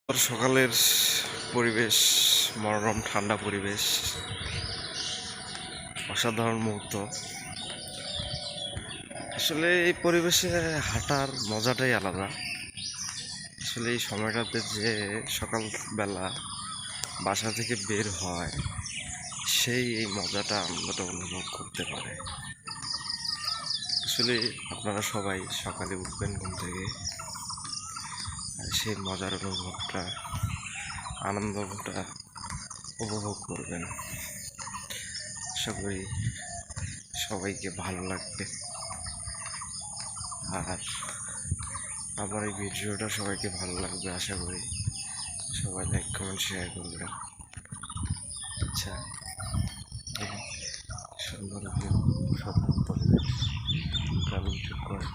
সকালের পরিবেশ, মনোরম ঠান্ডা পরিবেশ, অসাধারণ মুহূর্ত। আসলে এই পরিবেশে হাঁটার মজাটাই আলাদা। আসলে এই সময়টাতে যে সকালবেলা বাসা থেকে বের হয়, সেই এই মজাটা আনন্দটা অনুভব করতে পারে। আসলে আপনারা সবাই সকালে উঠবেন ঘুম থেকে, আর সেই মজার অনুভবটা, আনন্দটা উপভোগ করবেন। আশা করি সবাইকে ভালো লাগবে, আর আমার এই ভিডিওটা সবাইকে ভালো লাগবে। আশা করি সবাই লাইক কমেন্ট শেয়ার করবেন। আচ্ছা, সুন্দর পরিবেশ, গ্রামীণ চুপ করে